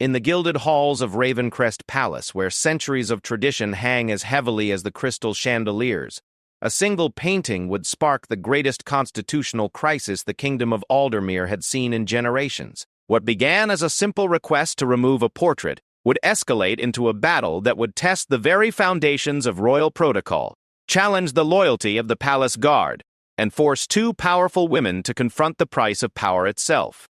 In the gilded halls of Ravencrest Palace, where centuries of tradition hang as heavily as the crystal chandeliers, a single painting would spark the greatest constitutional crisis the Kingdom of Aldermere had seen in generations. What began as a simple request to remove a portrait would escalate into a battle that would test the very foundations of royal protocol, challenge the loyalty of the palace guard, and force two powerful women to confront the price of power itself.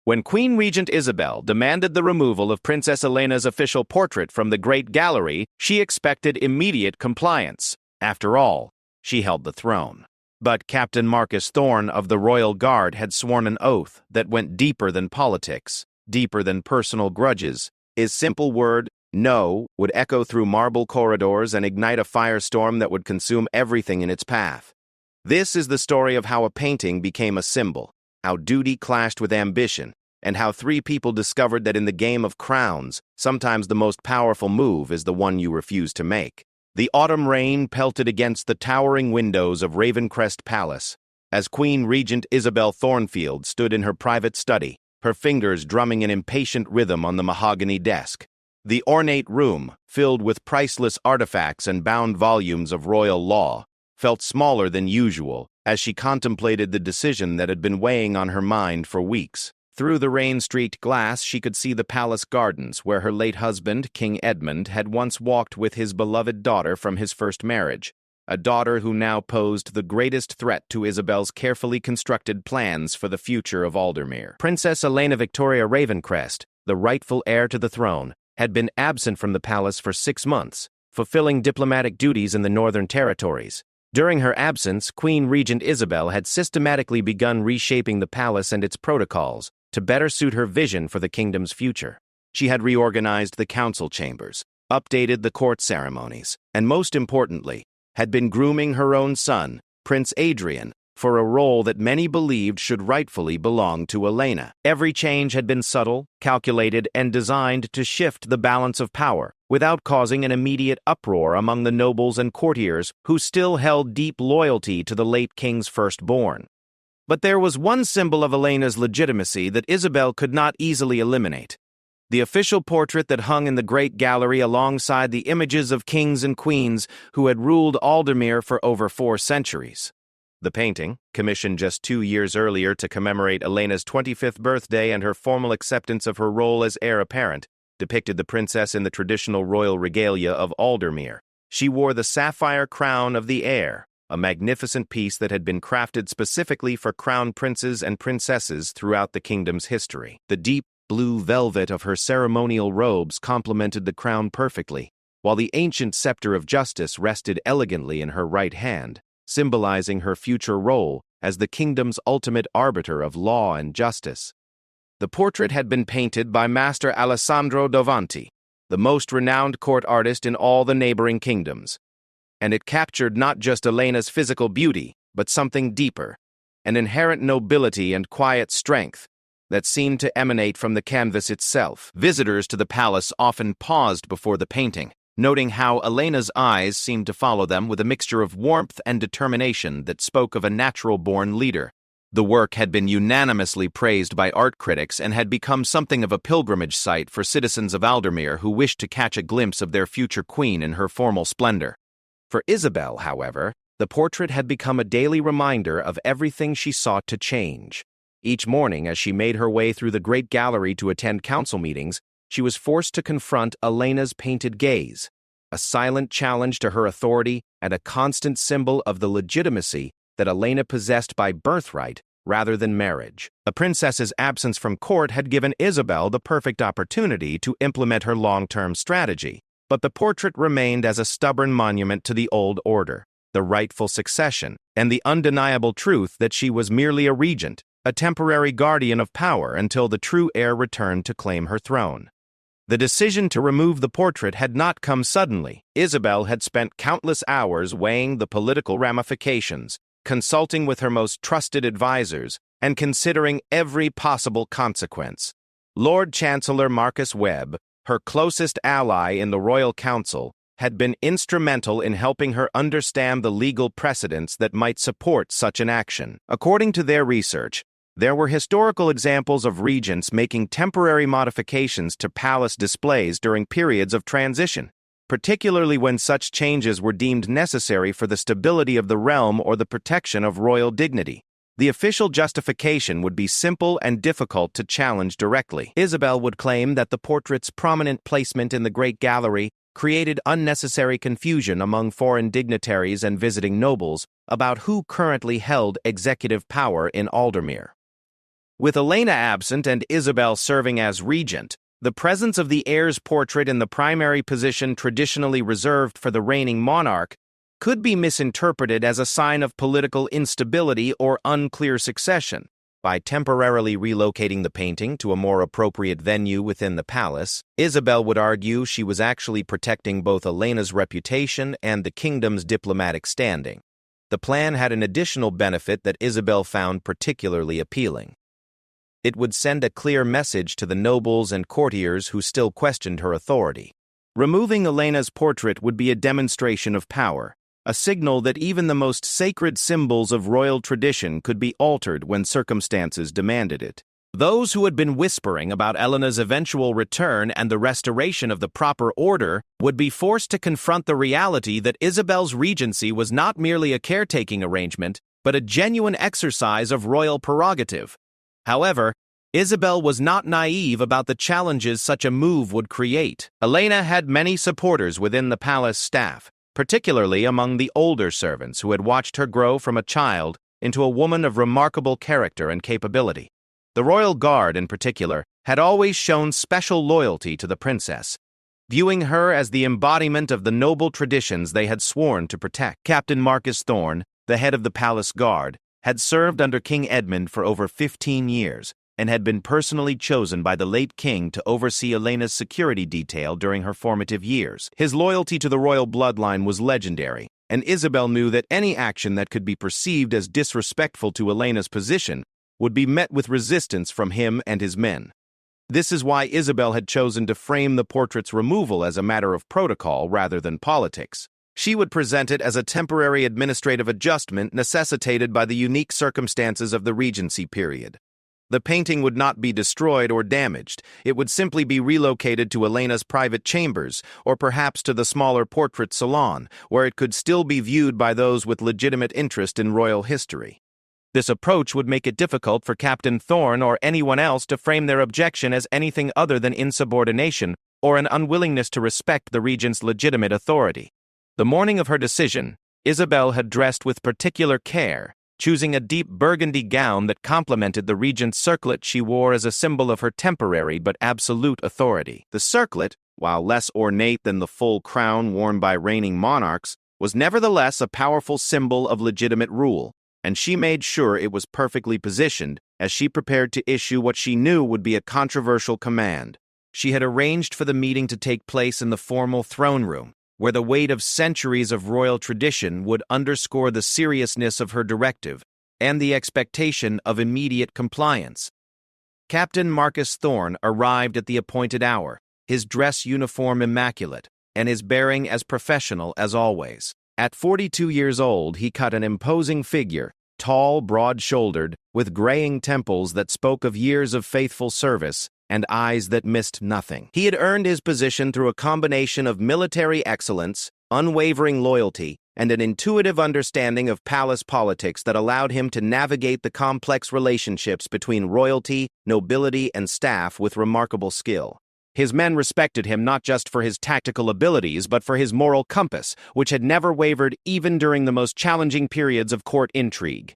When Queen Regent Isabel demanded the removal of Princess Elena's official portrait from the Great Gallery, she expected immediate compliance. After all, she held the throne. But Captain Marcus Thorne of the Royal Guard had sworn an oath that went deeper than politics, deeper than personal grudges. His simple word, "no," would echo through marble corridors and ignite a firestorm that would consume everything in its path. This is the story of how a painting became a symbol, how duty clashed with ambition, and how three people discovered that in the game of crowns, sometimes the most powerful move is the one you refuse to make. The autumn rain pelted against the towering windows of Ravencrest Palace as Queen Regent Isabel Thornfield stood in her private study, her fingers drumming an impatient rhythm on the mahogany desk. The ornate room, filled with priceless artifacts and bound volumes of royal law, felt smaller than usual as she contemplated the decision that had been weighing on her mind for weeks. Through the rain-streaked glass, she could see the palace gardens where her late husband, King Edmund, had once walked with his beloved daughter from his first marriage, a daughter who now posed the greatest threat to Isabel's carefully constructed plans for the future of Aldermere. Princess Elena Victoria Ravencrest, the rightful heir to the throne, had been absent from the palace for 6 months, fulfilling diplomatic duties in the Northern Territories. During her absence, Queen Regent Isabel had systematically begun reshaping the palace and its protocols to better suit her vision for the kingdom's future. She had reorganized the council chambers, updated the court ceremonies, and most importantly, had been grooming her own son, Prince Adrian, for a role that many believed should rightfully belong to Elena. Every change had been subtle, calculated, and designed to shift the balance of power, without causing an immediate uproar among the nobles and courtiers who still held deep loyalty to the late king's firstborn. But there was one symbol of Elena's legitimacy that Isabel could not easily eliminate: the official portrait that hung in the Great Gallery alongside the images of kings and queens who had ruled Aldermere for over 4 centuries. The painting, commissioned just 2 years earlier to commemorate Elena's 25th birthday and her formal acceptance of her role as heir apparent, depicted the princess in the traditional royal regalia of Aldermere. She wore the sapphire crown of the heir, a magnificent piece that had been crafted specifically for crown princes and princesses throughout the kingdom's history. The deep blue velvet of her ceremonial robes complemented the crown perfectly, while the ancient scepter of justice rested elegantly in her right hand, symbolizing her future role as the kingdom's ultimate arbiter of law and justice. The portrait had been painted by Master Alessandro Davanti, the most renowned court artist in all the neighboring kingdoms, and it captured not just Elena's physical beauty, but something deeper, an inherent nobility and quiet strength that seemed to emanate from the canvas itself. Visitors to the palace often paused before the painting, noting how Elena's eyes seemed to follow them with a mixture of warmth and determination that spoke of a natural-born leader. The work had been unanimously praised by art critics and had become something of a pilgrimage site for citizens of Aldermere who wished to catch a glimpse of their future queen in her formal splendor. For Isabel, however, the portrait had become a daily reminder of everything she sought to change. Each morning, as she made her way through the Great Gallery to attend council meetings, she was forced to confront Elena's painted gaze, a silent challenge to her authority and a constant symbol of the legitimacy that Elena possessed by birthright rather than marriage. A princess's absence from court had given Isabel the perfect opportunity to implement her long-term strategy, but the portrait remained as a stubborn monument to the old order, the rightful succession, and the undeniable truth that she was merely a regent, a temporary guardian of power until the true heir returned to claim her throne. The decision to remove the portrait had not come suddenly. Isabel had spent countless hours weighing the political ramifications, consulting with her most trusted advisors, and considering every possible consequence. Lord Chancellor Marcus Webb, her closest ally in the Royal Council, had been instrumental in helping her understand the legal precedents that might support such an action. According to their research, There were historical examples of regents making temporary modifications to palace displays during periods of transition, particularly when such changes were deemed necessary for the stability of the realm or the protection of royal dignity. The official justification would be simple and difficult to challenge directly. Isabel would claim that the portrait's prominent placement in the Great Gallery created unnecessary confusion among foreign dignitaries and visiting nobles about who currently held executive power in Aldermere. With Elena absent and Isabel serving as regent, the presence of the heir's portrait in the primary position traditionally reserved for the reigning monarch could be misinterpreted as a sign of political instability or unclear succession. By temporarily relocating the painting to a more appropriate venue within the palace, Isabel would argue she was actually protecting both Elena's reputation and the kingdom's diplomatic standing. The plan had an additional benefit that Isabel found particularly appealing. It would send a clear message to the nobles and courtiers who still questioned her authority. Removing Elena's portrait would be a demonstration of power, a signal that even the most sacred symbols of royal tradition could be altered when circumstances demanded it. Those who had been whispering about Elena's eventual return and the restoration of the proper order would be forced to confront the reality that Isabel's regency was not merely a caretaking arrangement, but a genuine exercise of royal prerogative. However, Isabel was not naive about the challenges such a move would create. Elena had many supporters within the palace staff, particularly among the older servants who had watched her grow from a child into a woman of remarkable character and capability. The royal guard, in particular, had always shown special loyalty to the princess, viewing her as the embodiment of the noble traditions they had sworn to protect. Captain Marcus Thorne, the head of the palace guard, had served under King Edmund for over 15 years and had been personally chosen by the late king to oversee Elena's security detail during her formative years. His loyalty to the royal bloodline was legendary, and Isabel knew that any action that could be perceived as disrespectful to Elena's position would be met with resistance from him and his men. This is why Isabel had chosen to frame the portrait's removal as a matter of protocol rather than politics. She would present it as a temporary administrative adjustment necessitated by the unique circumstances of the Regency period. The painting would not be destroyed or damaged. It would simply be relocated to Elena's private chambers, or perhaps to the smaller portrait salon, where it could still be viewed by those with legitimate interest in royal history. This approach would make it difficult for Captain Thorne or anyone else to frame their objection as anything other than insubordination or an unwillingness to respect the regent's legitimate authority. The morning of her decision, Isabel had dressed with particular care, choosing a deep burgundy gown that complemented the regent's circlet she wore as a symbol of her temporary but absolute authority. The circlet, while less ornate than the full crown worn by reigning monarchs, was nevertheless a powerful symbol of legitimate rule, and she made sure it was perfectly positioned as she prepared to issue what she knew would be a controversial command. She had arranged for the meeting to take place in the formal throne room, where the weight of centuries of royal tradition would underscore the seriousness of her directive and the expectation of immediate compliance. Captain Marcus Thorne arrived at the appointed hour, his dress uniform immaculate, and his bearing as professional as always. At 42 years old, he cut an imposing figure, tall, broad-shouldered, with graying temples that spoke of years of faithful service and eyes that missed nothing. He had earned his position through a combination of military excellence, unwavering loyalty, and an intuitive understanding of palace politics that allowed him to navigate the complex relationships between royalty, nobility, and staff with remarkable skill. His men respected him not just for his tactical abilities, but for his moral compass, which had never wavered even during the most challenging periods of court intrigue.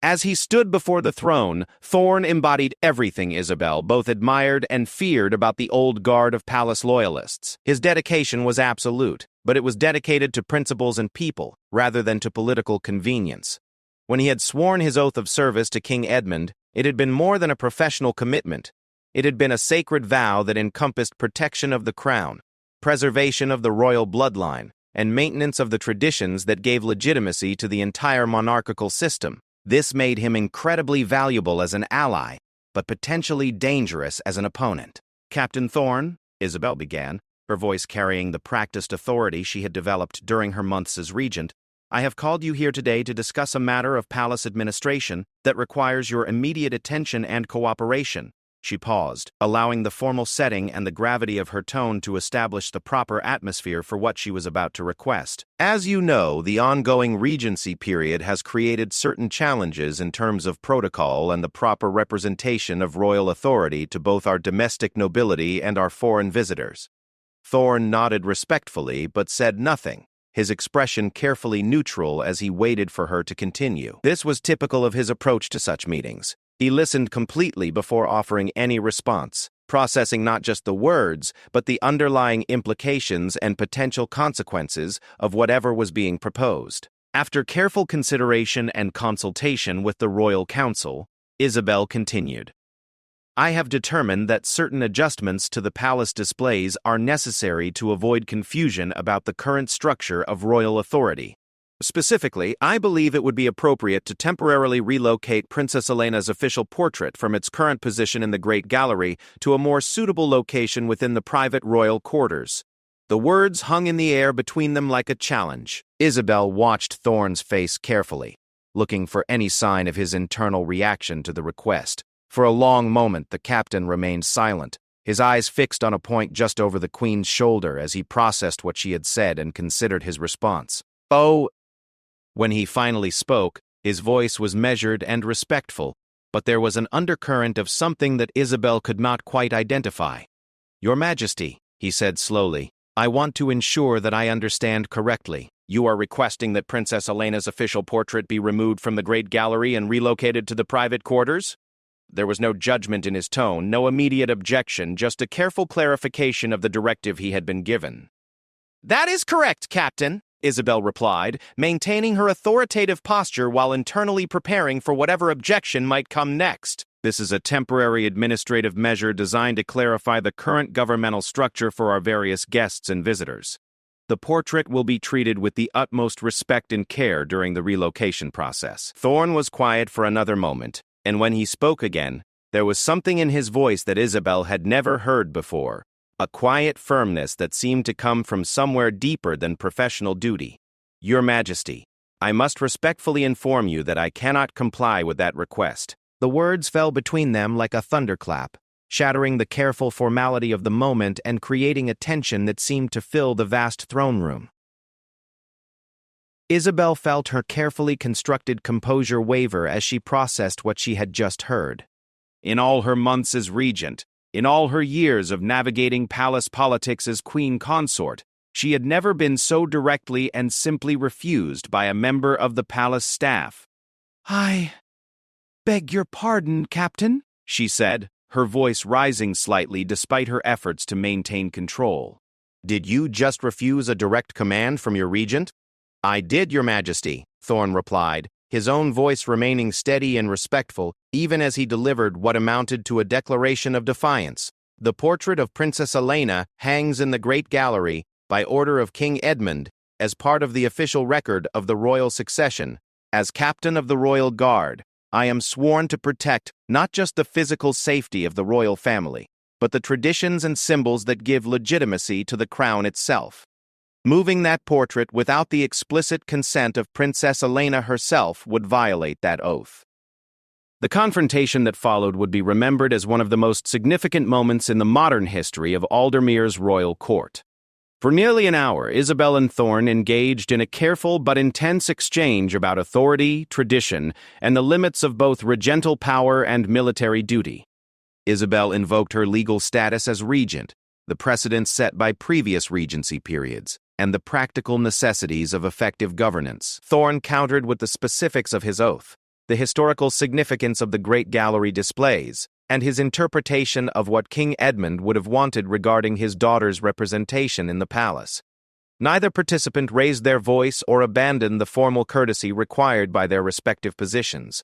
As he stood before the throne, Thorne embodied everything Isabel both admired and feared about the old guard of palace loyalists. His dedication was absolute, but it was dedicated to principles and people, rather than to political convenience. When he had sworn his oath of service to King Edmund, it had been more than a professional commitment. It had been a sacred vow that encompassed protection of the crown, preservation of the royal bloodline, and maintenance of the traditions that gave legitimacy to the entire monarchical system. This made him incredibly valuable as an ally, but potentially dangerous as an opponent. "Captain Thorne," Isabel began, her voice carrying the practiced authority she had developed during her months as regent, I have called you here today to discuss a matter of palace administration that requires your immediate attention and cooperation. She paused, allowing the formal setting and the gravity of her tone to establish the proper atmosphere for what she was about to request. As you know, the ongoing regency period has created certain challenges in terms of protocol and the proper representation of royal authority to both our domestic nobility and our foreign visitors. Thorne nodded respectfully but said nothing, his expression carefully neutral as he waited for her to continue. This was typical of his approach to such meetings. He listened completely before offering any response, processing not just the words, but the underlying implications and potential consequences of whatever was being proposed. After careful consideration and consultation with the royal council, Isabel continued. I have determined that certain adjustments to the palace displays are necessary to avoid confusion about the current structure of royal authority. Specifically, I believe it would be appropriate to temporarily relocate Princess Elena's official portrait from its current position in the Great Gallery to a more suitable location within the private royal quarters. The words hung in the air between them like a challenge. Isabel watched Thorne's face carefully, looking for any sign of his internal reaction to the request. For a long moment, the captain remained silent, his eyes fixed on a point just over the Queen's shoulder as he processed what she had said and considered his response. Oh, when he finally spoke, his voice was measured and respectful, but there was an undercurrent of something that Isabel could not quite identify. Your Majesty, he said slowly, I want to ensure that I understand correctly. You are requesting that Princess Elena's official portrait be removed from the Great Gallery and relocated to the private quarters? There was no judgment in his tone, no immediate objection, just a careful clarification of the directive he had been given. That is correct, Captain, Isabel replied, maintaining her authoritative posture while internally preparing for whatever objection might come next. This is a temporary administrative measure designed to clarify the current governmental structure for our various guests and visitors. The portrait will be treated with the utmost respect and care during the relocation process. Thorne was quiet for another moment, and when he spoke again, there was something in his voice that Isabel had never heard before. A quiet firmness that seemed to come from somewhere deeper than professional duty. Your Majesty, I must respectfully inform you that I cannot comply with that request. The words fell between them like a thunderclap, shattering the careful formality of the moment and creating a tension that seemed to fill the vast throne room. Isabel felt her carefully constructed composure waver as she processed what she had just heard. In all her months as regent, in all her years of navigating palace politics as queen consort, she had never been so directly and simply refused by a member of the palace staff. I beg your pardon, Captain, she said, her voice rising slightly despite her efforts to maintain control. Did you just refuse a direct command from your regent? I did, Your Majesty, Thorne replied, his own voice remaining steady and respectful, even as he delivered what amounted to a declaration of defiance. The portrait of Princess Elena hangs in the Great Gallery, by order of King Edmund, as part of the official record of the royal succession. As captain of the royal guard, I am sworn to protect not just the physical safety of the royal family, but the traditions and symbols that give legitimacy to the crown itself. Moving that portrait without the explicit consent of Princess Elena herself would violate that oath. The confrontation that followed would be remembered as one of the most significant moments in the modern history of Aldermere's royal court. For nearly an hour, Isabel and Thorne engaged in a careful but intense exchange about authority, tradition, and the limits of both regental power and military duty. Isabel invoked her legal status as regent, the precedents set by previous regency periods, and the practical necessities of effective governance. Thorne countered with the specifics of his oath, the historical significance of the Great Gallery displays, and his interpretation of what King Edmund would have wanted regarding his daughter's representation in the palace. Neither participant raised their voice or abandoned the formal courtesy required by their respective positions.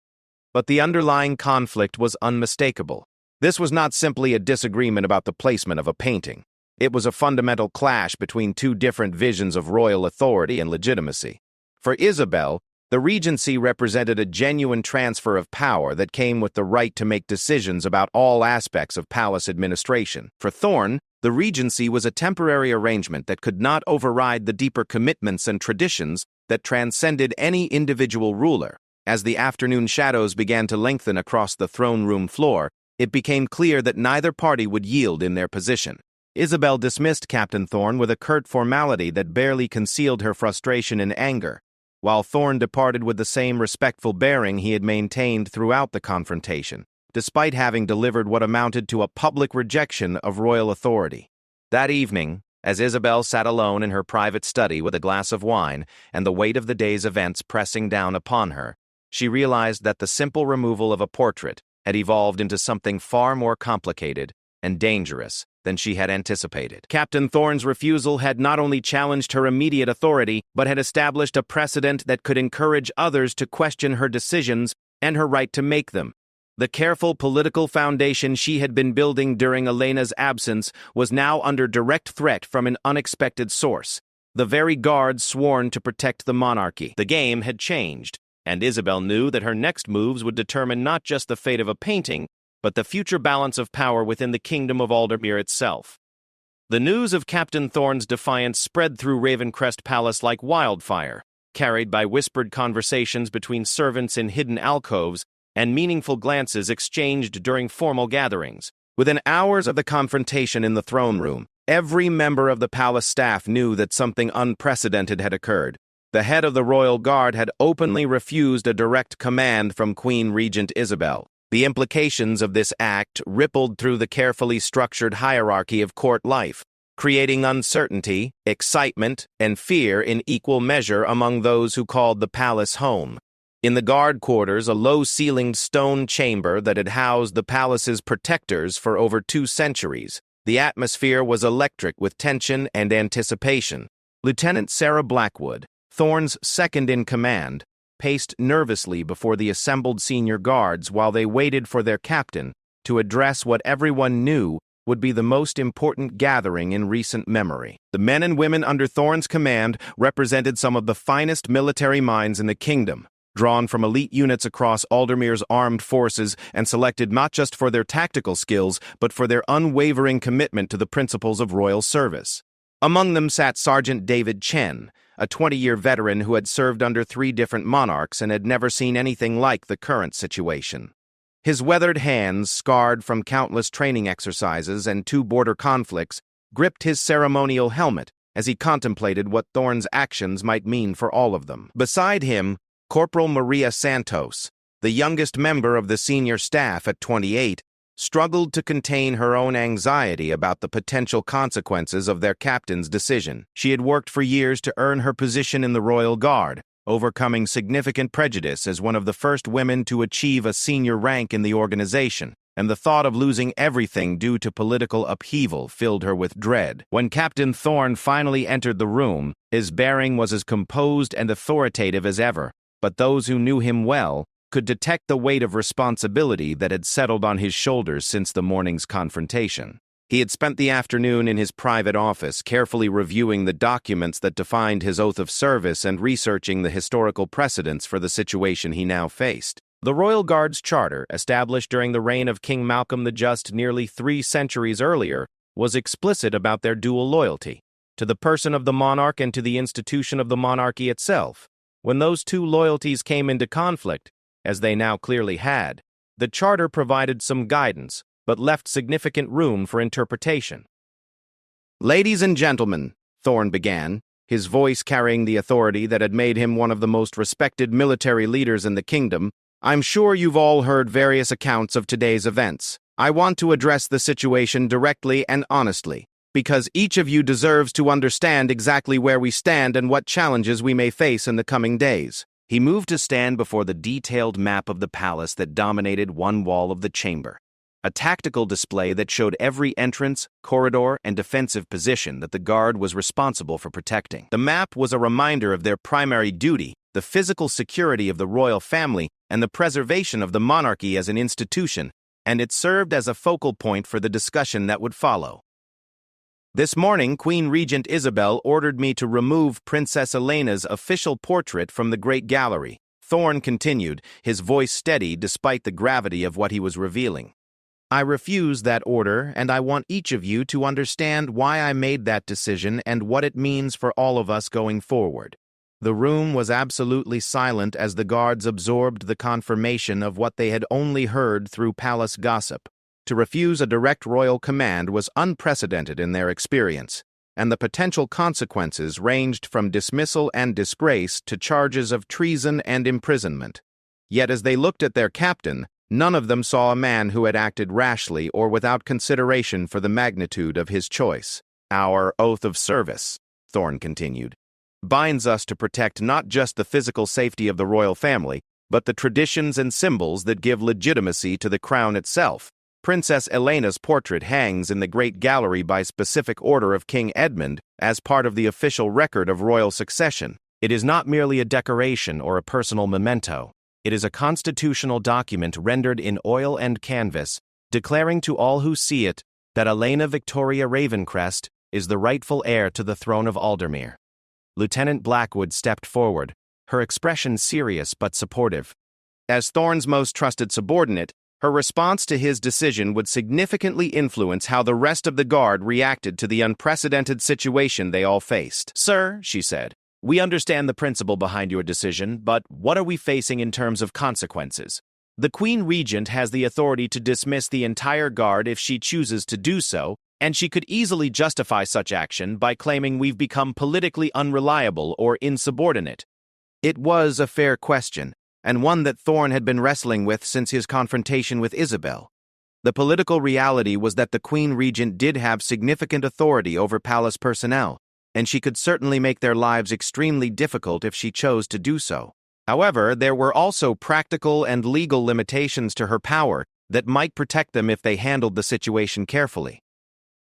But the underlying conflict was unmistakable. This was not simply a disagreement about the placement of a painting. It was a fundamental clash between two different visions of royal authority and legitimacy. For Isabel, The regency represented a genuine transfer of power that came with the right to make decisions about all aspects of palace administration. For Thorne, the regency was a temporary arrangement that could not override the deeper commitments and traditions that transcended any individual ruler. As the afternoon shadows began to lengthen across the throne room floor, it became clear that neither party would yield in their position. Isabel dismissed Captain Thorne with a curt formality that barely concealed her frustration and anger, while Thorne departed with the same respectful bearing he had maintained throughout the confrontation, despite having delivered what amounted to a public rejection of royal authority. That evening, as Isabel sat alone in her private study with a glass of wine and the weight of the day's events pressing down upon her, she realized that the simple removal of a portrait had evolved into something far more complicated and dangerous than she had anticipated. Captain Thorne's refusal had not only challenged her immediate authority, but had established a precedent that could encourage others to question her decisions and her right to make them. The careful political foundation she had been building during Elena's absence was now under direct threat from an unexpected source: the very guards sworn to protect the monarchy. The game had changed, and Isabel knew that her next moves would determine not just the fate of a painting, but the future balance of power within the kingdom of Aldermere itself. The news of Captain Thorne's defiance spread through Ravencrest Palace like wildfire, carried by whispered conversations between servants in hidden alcoves and meaningful glances exchanged during formal gatherings. Within hours of the confrontation in the throne room, every member of the palace staff knew that something unprecedented had occurred. The head of the royal guard had openly refused a direct command from Queen Regent Isabel. The implications of this act rippled through the carefully structured hierarchy of court life, creating uncertainty, excitement, and fear in equal measure among those who called the palace home. In the guard quarters, a low-ceilinged stone chamber that had housed the palace's protectors for over 2 centuries, the atmosphere was electric with tension and anticipation. Lieutenant Sarah Blackwood, Thorne's second-in-command, paced nervously before the assembled senior guards while they waited for their captain to address what everyone knew would be the most important gathering in recent memory. The men and women under Thorne's command represented some of the finest military minds in the kingdom, drawn from elite units across Aldermere's armed forces and selected not just for their tactical skills, but for their unwavering commitment to the principles of royal service. Among them sat Sergeant David Chen, a 20-year veteran who had served under 3 different monarchs and had never seen anything like the current situation. His weathered hands, scarred from countless training exercises and 2 border conflicts, gripped his ceremonial helmet as he contemplated what Thorne's actions might mean for all of them. Beside him, Corporal Maria Santos, the youngest member of the senior staff at 28, struggled to contain her own anxiety about the potential consequences of their captain's decision. She had worked for years to earn her position in the Royal Guard, overcoming significant prejudice as one of the first women to achieve a senior rank in the organization, and the thought of losing everything due to political upheaval filled her with dread. When Captain Thorne finally entered the room, his bearing was as composed and authoritative as ever, but those who knew him well could detect the weight of responsibility that had settled on his shoulders since the morning's confrontation. He had spent the afternoon in his private office, carefully reviewing the documents that defined his oath of service and researching the historical precedents for the situation he now faced. The Royal Guard's charter, established during the reign of King Malcolm the Just nearly 3 centuries earlier, was explicit about their dual loyalty, to the person of the monarch and to the institution of the monarchy itself. When those 2 loyalties came into conflict, as they now clearly had, the charter provided some guidance, but left significant room for interpretation. "Ladies and gentlemen," Thorne began, his voice carrying the authority that had made him one of the most respected military leaders in the kingdom, "I'm sure you've all heard various accounts of today's events. I want to address the situation directly and honestly, because each of you deserves to understand exactly where we stand and what challenges we may face in the coming days." He moved to stand before the detailed map of the palace that dominated one wall of the chamber, a tactical display that showed every entrance, corridor, and defensive position that the guard was responsible for protecting. The map was a reminder of their primary duty, the physical security of the royal family and the preservation of the monarchy as an institution, and it served as a focal point for the discussion that would follow. "This morning, Queen Regent Isabel ordered me to remove Princess Elena's official portrait from the Great Gallery," Thorne continued, his voice steady despite the gravity of what he was revealing. I refuse that order, and I want each of you to understand why I made that decision and what it means for all of us going forward. The room was absolutely silent as the guards absorbed the confirmation of what they had only heard through palace gossip. To refuse a direct royal command was unprecedented in their experience, and the potential consequences ranged from dismissal and disgrace to charges of treason and imprisonment. Yet as they looked at their captain, none of them saw a man who had acted rashly or without consideration for the magnitude of his choice. Our oath of service, Thorne continued, binds us to protect not just the physical safety of the royal family, but the traditions and symbols that give legitimacy to the crown itself. Princess Elena's portrait hangs in the Great Gallery by specific order of King Edmund as part of the official record of royal succession. It is not merely a decoration or a personal memento. It is a constitutional document rendered in oil and canvas, declaring to all who see it that Elena Victoria Ravencrest is the rightful heir to the throne of Aldermere. Lieutenant Blackwood stepped forward, her expression serious but supportive. As Thorne's most trusted subordinate, her response to his decision would significantly influence how the rest of the guard reacted to the unprecedented situation they all faced. Sir, she said, we understand the principle behind your decision, but what are we facing in terms of consequences? The Queen Regent has the authority to dismiss the entire guard if she chooses to do so, and she could easily justify such action by claiming we've become politically unreliable or insubordinate. It was a fair question, and one that Thorne had been wrestling with since his confrontation with Isabel. The political reality was that the Queen Regent did have significant authority over palace personnel, and she could certainly make their lives extremely difficult if she chose to do so. However, there were also practical and legal limitations to her power that might protect them if they handled the situation carefully.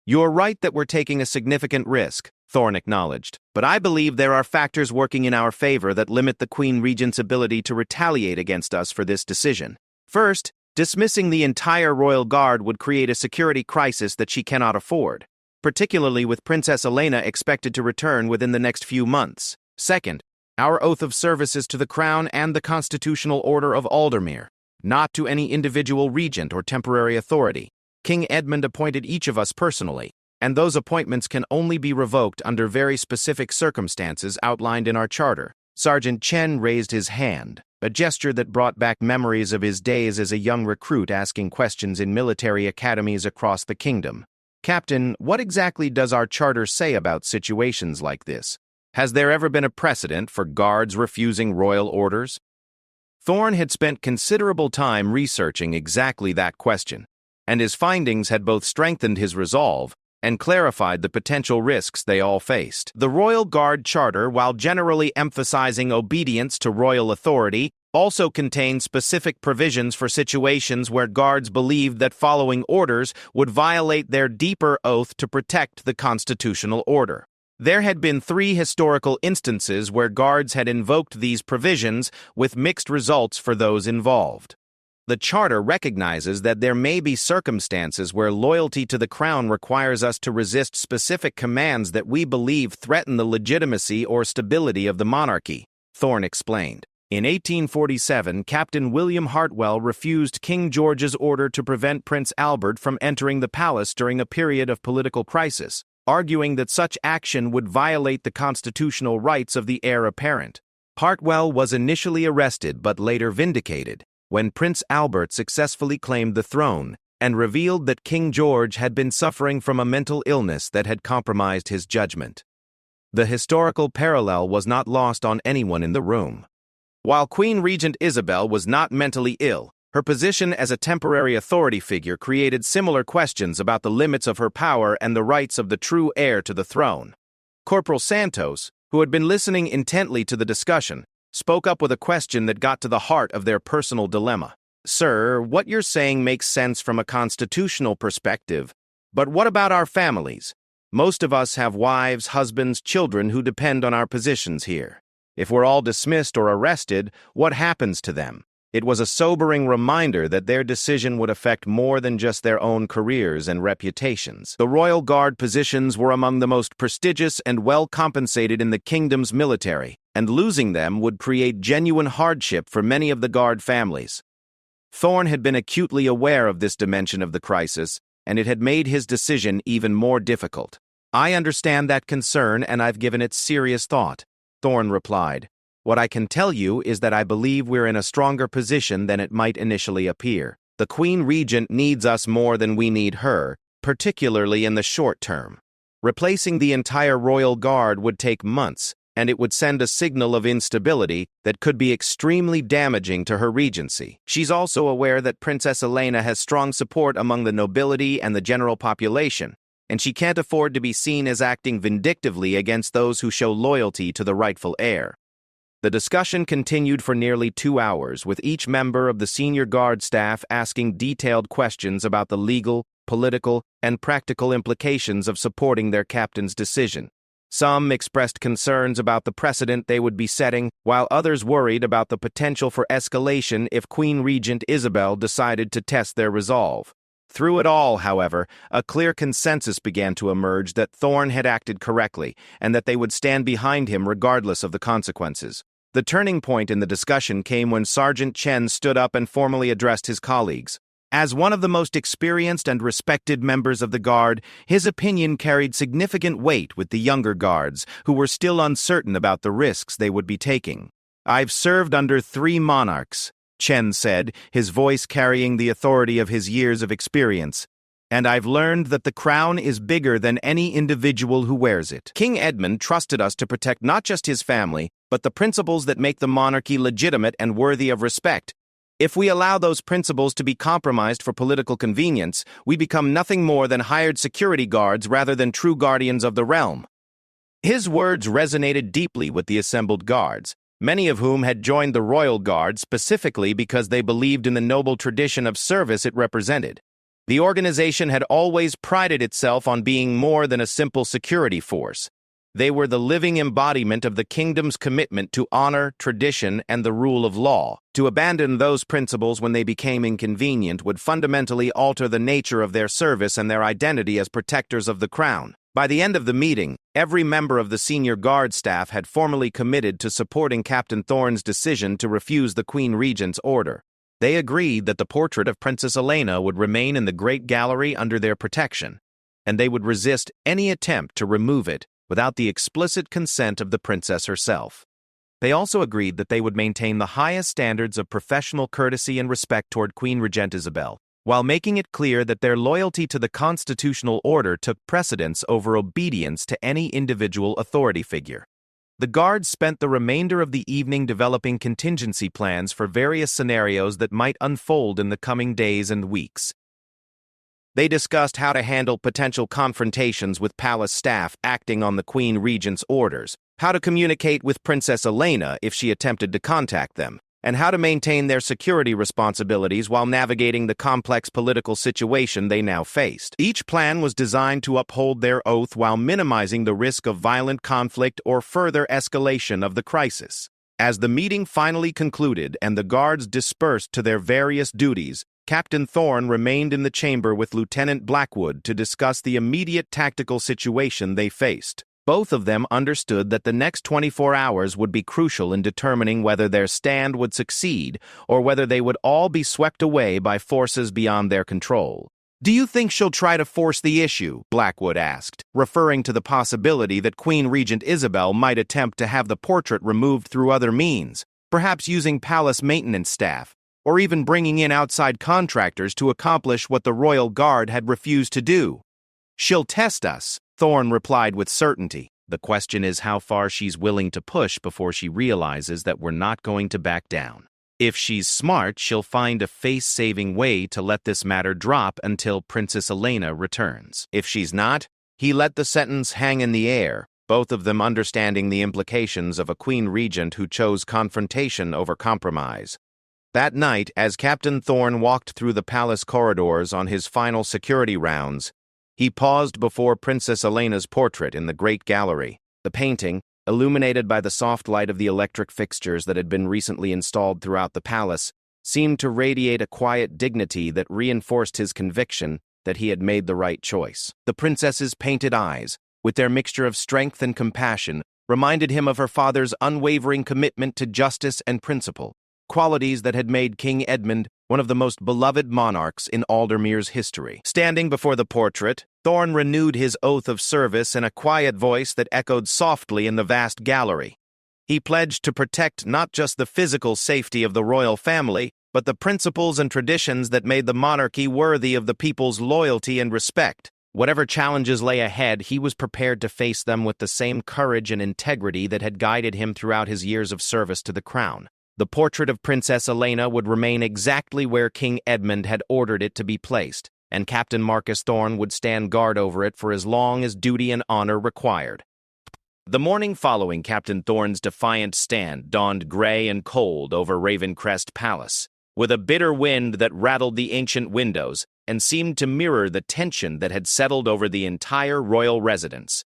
You're right that we're taking a significant risk, Thorne acknowledged, but I believe there are factors working in our favor that limit the Queen Regent's ability to retaliate against us for this decision. First, dismissing the entire royal guard would create a security crisis that she cannot afford, particularly with Princess Elena expected to return within the next few months. Second, our oath of service is to the crown and the constitutional order of Aldermere, not to any individual regent or temporary authority. King Edmund appointed each of us personally, and those appointments can only be revoked under very specific circumstances outlined in our charter. Sergeant Chen raised his hand, a gesture that brought back memories of his days as a young recruit asking questions in military academies across the kingdom. Captain, what exactly does our charter say about situations like this? Has there ever been a precedent for guards refusing royal orders? Thorne had spent considerable time researching exactly that question, and his findings had both strengthened his resolve and clarified the potential risks they all faced. The Royal Guard Charter, while generally emphasizing obedience to royal authority, also contained specific provisions for situations where guards believed that following orders would violate their deeper oath to protect the constitutional order. There had been 3 historical instances where guards had invoked these provisions, with mixed results for those involved. The Charter recognizes that there may be circumstances where loyalty to the crown requires us to resist specific commands that we believe threaten the legitimacy or stability of the monarchy, Thorne explained. In 1847, Captain William Hartwell refused King George's order to prevent Prince Albert from entering the palace during a period of political crisis, arguing that such action would violate the constitutional rights of the heir apparent. Hartwell was initially arrested but later vindicated when Prince Albert successfully claimed the throne and revealed that King George had been suffering from a mental illness that had compromised his judgment. The historical parallel was not lost on anyone in the room. While Queen Regent Isabel was not mentally ill, her position as a temporary authority figure created similar questions about the limits of her power and the rights of the true heir to the throne. Corporal Santos, who had been listening intently to the discussion, spoke up with a question that got to the heart of their personal dilemma. Sir, what you're saying makes sense from a constitutional perspective, but what about our families? Most of us have wives, husbands, children who depend on our positions here. If we're all dismissed or arrested, what happens to them? It was a sobering reminder that their decision would affect more than just their own careers and reputations. The Royal Guard positions were among the most prestigious and well-compensated in the kingdom's military, and losing them would create genuine hardship for many of the guard families. Thorne had been acutely aware of this dimension of the crisis, and it had made his decision even more difficult. "I understand that concern, and I've given it serious thought," Thorne replied. "What I can tell you is that I believe we're in a stronger position than it might initially appear. The Queen Regent needs us more than we need her, particularly in the short term. Replacing the entire royal guard would take months, and it would send a signal of instability that could be extremely damaging to her regency. She's also aware that Princess Elena has strong support among the nobility and the general population, and she can't afford to be seen as acting vindictively against those who show loyalty to the rightful heir." The discussion continued for nearly 2 hours, with each member of the senior guard staff asking detailed questions about the legal, political, and practical implications of supporting their captain's decision. Some expressed concerns about the precedent they would be setting, while others worried about the potential for escalation if Queen Regent Isabel decided to test their resolve. Through it all, however, a clear consensus began to emerge that Thorne had acted correctly, and that they would stand behind him regardless of the consequences. The turning point in the discussion came when Sergeant Chen stood up and formally addressed his colleagues. As one of the most experienced and respected members of the Guard, his opinion carried significant weight with the younger guards, who were still uncertain about the risks they would be taking. "I've served under 3 monarchs," Chen said, his voice carrying the authority of his years of experience, "and I've learned that the crown is bigger than any individual who wears it. King Edmund trusted us to protect not just his family, but the principles that make the monarchy legitimate and worthy of respect. If we allow those principles to be compromised for political convenience, we become nothing more than hired security guards rather than true guardians of the realm." His words resonated deeply with the assembled guards, many of whom had joined the Royal Guard specifically because they believed in the noble tradition of service it represented. The organization had always prided itself on being more than a simple security force. They were the living embodiment of the kingdom's commitment to honor, tradition, and the rule of law. To abandon those principles when they became inconvenient would fundamentally alter the nature of their service and their identity as protectors of the crown. By the end of the meeting, every member of the senior guard staff had formally committed to supporting Captain Thorne's decision to refuse the Queen Regent's order. They agreed that the portrait of Princess Elena would remain in the Great Gallery under their protection, and they would resist any attempt to remove it without the explicit consent of the princess herself. They also agreed that they would maintain the highest standards of professional courtesy and respect toward Queen Regent Isabel, while making it clear that their loyalty to the constitutional order took precedence over obedience to any individual authority figure. The guards spent the remainder of the evening developing contingency plans for various scenarios that might unfold in the coming days and weeks. They discussed how to handle potential confrontations with palace staff acting on the Queen Regent's orders, how to communicate with Princess Elena if she attempted to contact them, and how to maintain their security responsibilities while navigating the complex political situation they now faced. Each plan was designed to uphold their oath while minimizing the risk of violent conflict or further escalation of the crisis. As the meeting finally concluded and the guards dispersed to their various duties, Captain Thorne remained in the chamber with Lieutenant Blackwood to discuss the immediate tactical situation they faced. Both of them understood that the next 24 hours would be crucial in determining whether their stand would succeed or whether they would all be swept away by forces beyond their control. "Do you think she'll try to force the issue?" Blackwood asked, referring to the possibility that Queen Regent Isabel might attempt to have the portrait removed through other means, perhaps using palace maintenance staff, or even bringing in outside contractors to accomplish what the Royal Guard had refused to do. "She'll test us," Thorne replied with certainty. "The question is how far she's willing to push before she realizes that we're not going to back down. If she's smart, she'll find a face-saving way to let this matter drop until Princess Elena returns. If she's not," he let the sentence hang in the air, both of them understanding the implications of a Queen Regent who chose confrontation over compromise. That night, as Captain Thorne walked through the palace corridors on his final security rounds, he paused before Princess Elena's portrait in the Great Gallery. The painting, illuminated by the soft light of the electric fixtures that had been recently installed throughout the palace, seemed to radiate a quiet dignity that reinforced his conviction that he had made the right choice. The princess's painted eyes, with their mixture of strength and compassion, reminded him of her father's unwavering commitment to justice and principle, qualities that had made King Edmund one of the most beloved monarchs in Aldermere's history. Standing before the portrait, Thorne renewed his oath of service in a quiet voice that echoed softly in the vast gallery. He pledged to protect not just the physical safety of the royal family, but the principles and traditions that made the monarchy worthy of the people's loyalty and respect. Whatever challenges lay ahead, he was prepared to face them with the same courage and integrity that had guided him throughout his years of service to the crown. The portrait of Princess Elena would remain exactly where King Edmund had ordered it to be placed, and Captain Marcus Thorne would stand guard over it for as long as duty and honor required. The morning following Captain Thorne's defiant stand dawned gray and cold over Ravencrest Palace, with a bitter wind that rattled the ancient windows and seemed to mirror the tension that had settled over the entire royal residence.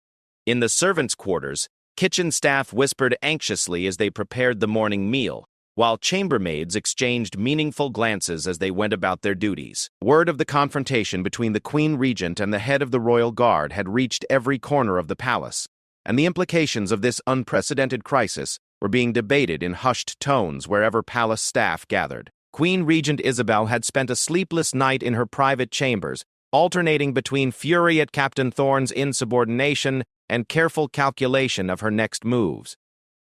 In the servants' quarters, kitchen staff whispered anxiously as they prepared the morning meal, while chambermaids exchanged meaningful glances as they went about their duties. Word of the confrontation between the Queen Regent and the head of the royal guard had reached every corner of the palace, and the implications of this unprecedented crisis were being debated in hushed tones wherever palace staff gathered. Queen Regent Isabel had spent a sleepless night in her private chambers, alternating between fury at Captain Thorne's insubordination and careful calculation of her next moves.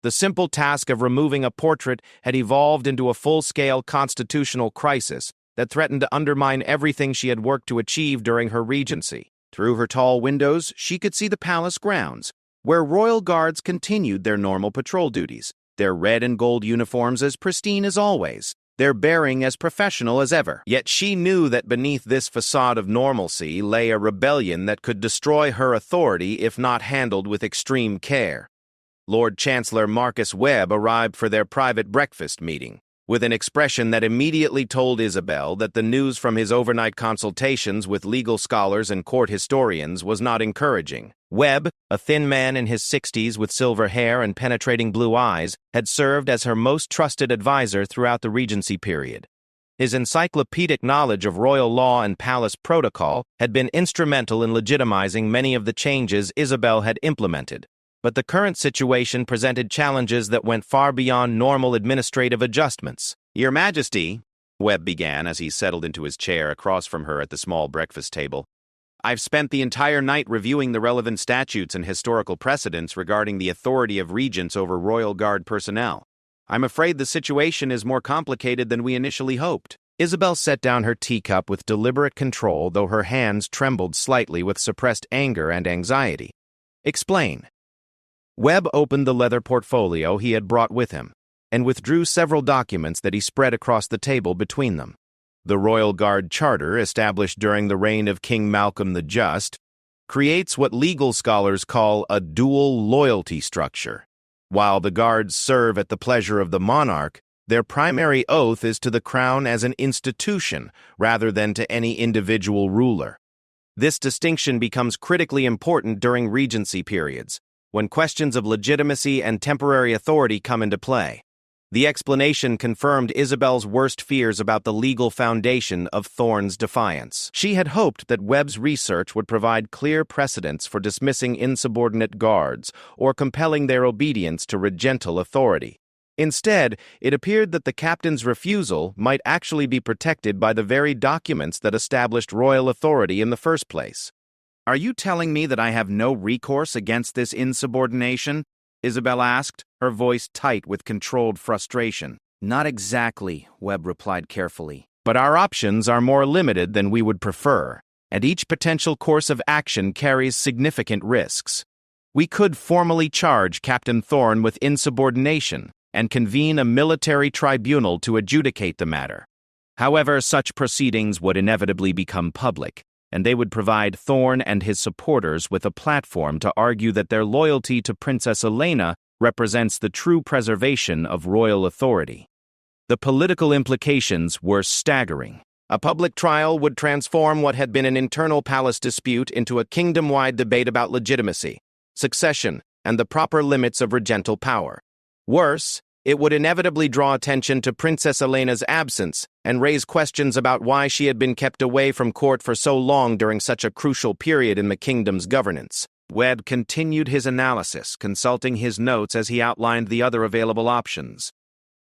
The simple task of removing a portrait had evolved into a full-scale constitutional crisis that threatened to undermine everything she had worked to achieve during her regency. Through her tall windows, she could see the palace grounds, where royal guards continued their normal patrol duties, their red and gold uniforms as pristine as always, their bearing as professional as ever. Yet she knew that beneath this facade of normalcy lay a rebellion that could destroy her authority if not handled with extreme care. Lord Chancellor Marcus Webb arrived for their private breakfast meeting, with an expression that immediately told Isabel that the news from his overnight consultations with legal scholars and court historians was not encouraging. Webb, a thin man in his 60s with silver hair and penetrating blue eyes, had served as her most trusted advisor throughout the Regency period. His encyclopedic knowledge of royal law and palace protocol had been instrumental in legitimizing many of the changes Isabel had implemented. But the current situation presented challenges that went far beyond normal administrative adjustments. "Your Majesty," Webb began as he settled into his chair across from her at the small breakfast table, "I've spent the entire night reviewing the relevant statutes and historical precedents regarding the authority of regents over royal guard personnel. I'm afraid the situation is more complicated than we initially hoped." Isabel set down her teacup with deliberate control, though her hands trembled slightly with suppressed anger and anxiety. "Explain." Webb opened the leather portfolio he had brought with him, and withdrew several documents that he spread across the table between them. The Royal Guard Charter, established during the reign of King Malcolm the Just, creates what legal scholars call a dual loyalty structure. While the guards serve at the pleasure of the monarch, their primary oath is to the crown as an institution rather than to any individual ruler. This distinction becomes critically important during regency periods, when questions of legitimacy and temporary authority come into play. The explanation confirmed Isabel's worst fears about the legal foundation of Thorne's defiance. She had hoped that Webb's research would provide clear precedents for dismissing insubordinate guards or compelling their obedience to regental authority. Instead, it appeared that the captain's refusal might actually be protected by the very documents that established royal authority in the first place. "Are you telling me that I have no recourse against this insubordination?" Isabel asked, her voice tight with controlled frustration. "Not exactly," Webb replied carefully. "But our options are more limited than we would prefer, and each potential course of action carries significant risks. We could formally charge Captain Thorne with insubordination and convene a military tribunal to adjudicate the matter. However, such proceedings would inevitably become public, and they would provide Thorne and his supporters with a platform to argue that their loyalty to Princess Elena represents the true preservation of royal authority." The political implications were staggering. A public trial would transform what had been an internal palace dispute into a kingdom-wide debate about legitimacy, succession, and the proper limits of regental power. Worse, it would inevitably draw attention to Princess Elena's absence and raise questions about why she had been kept away from court for so long during such a crucial period in the kingdom's governance. Webb continued his analysis, consulting his notes as he outlined the other available options.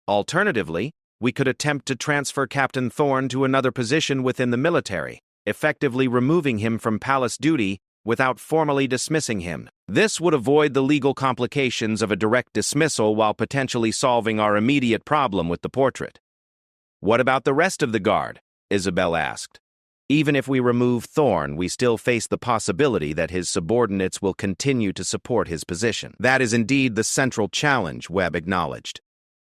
Alternatively, we could attempt to transfer Captain Thorne to another position within the military, effectively removing him from palace duty without formally dismissing him. This would avoid the legal complications of a direct dismissal while potentially solving our immediate problem with the portrait. What about the rest of the guard? Isabel asked. Even if we remove Thorne, we still face the possibility that his subordinates will continue to support his position. That is indeed the central challenge, Webb acknowledged.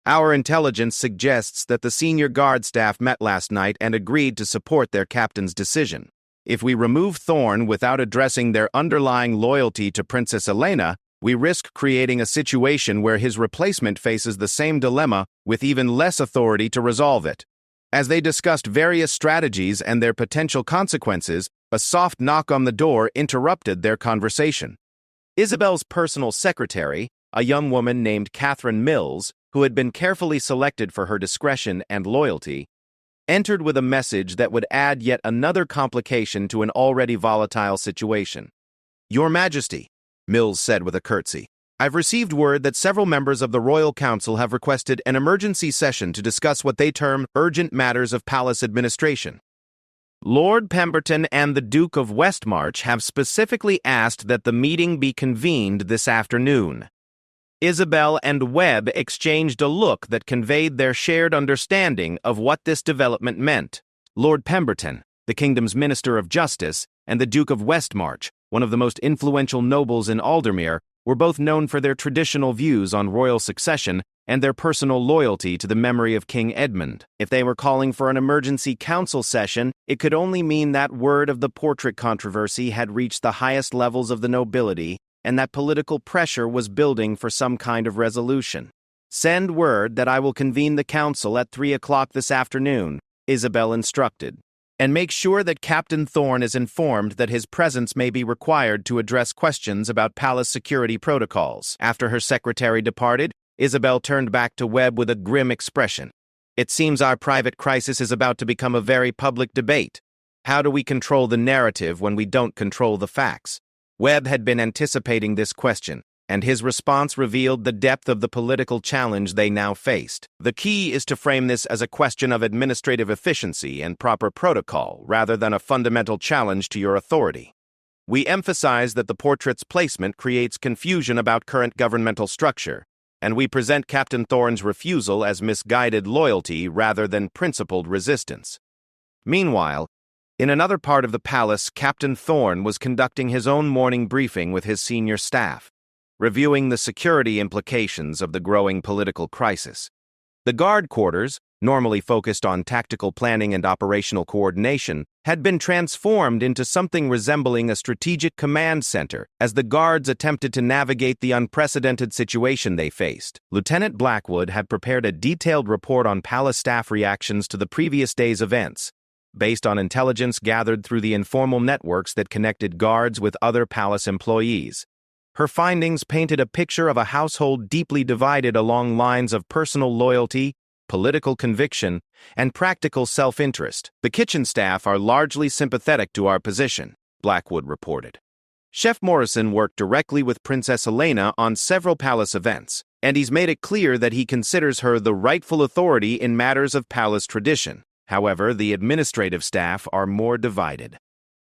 Our intelligence suggests that the senior guard staff met last night and agreed to support their captain's decision. If we remove Thorne without addressing their underlying loyalty to Princess Elena, we risk creating a situation where his replacement faces the same dilemma with even less authority to resolve it. As they discussed various strategies and their potential consequences, a soft knock on the door interrupted their conversation. Isabel's personal secretary, a young woman named Catherine Mills, who had been carefully selected for her discretion and loyalty, entered with a message that would add yet another complication to an already volatile situation. "Your Majesty," Mills said with a curtsy, "I've received word that several members of the Royal Council have requested an emergency session to discuss what they term urgent matters of palace administration. Lord Pemberton and the Duke of Westmarch have specifically asked that the meeting be convened this afternoon." Isabel and Webb exchanged a look that conveyed their shared understanding of what this development meant. Lord Pemberton, the kingdom's Minister of Justice, and the Duke of Westmarch, one of the most influential nobles in Aldermere, were both known for their traditional views on royal succession and their personal loyalty to the memory of King Edmund. If they were calling for an emergency council session, it could only mean that word of the portrait controversy had reached the highest levels of the nobility, and that political pressure was building for some kind of resolution. "Send word that I will convene the council at 3 o'clock this afternoon," Isabel instructed. "And make sure that Captain Thorne is informed that his presence may be required to address questions about palace security protocols." After her secretary departed, Isabel turned back to Webb with a grim expression. "It seems our private crisis is about to become a very public debate. How do we control the narrative when we don't control the facts?" Webb had been anticipating this question, and his response revealed the depth of the political challenge they now faced. "The key is to frame this as a question of administrative efficiency and proper protocol, rather than a fundamental challenge to your authority. We emphasize that the portrait's placement creates confusion about current governmental structure, and we present Captain Thorne's refusal as misguided loyalty rather than principled resistance." Meanwhile, in another part of the palace, Captain Thorne was conducting his own morning briefing with his senior staff, reviewing the security implications of the growing political crisis. The guard quarters, normally focused on tactical planning and operational coordination, had been transformed into something resembling a strategic command center as the guards attempted to navigate the unprecedented situation they faced. Lieutenant Blackwood had prepared a detailed report on palace staff reactions to the previous day's events, based on intelligence gathered through the informal networks that connected guards with other palace employees. Her findings painted a picture of a household deeply divided along lines of personal loyalty, political conviction, and practical self-interest. "The kitchen staff are largely sympathetic to our position," Blackwood reported. "Chef Morrison worked directly with Princess Elena on several palace events, and he's made it clear that he considers her the rightful authority in matters of palace tradition. However, the administrative staff are more divided.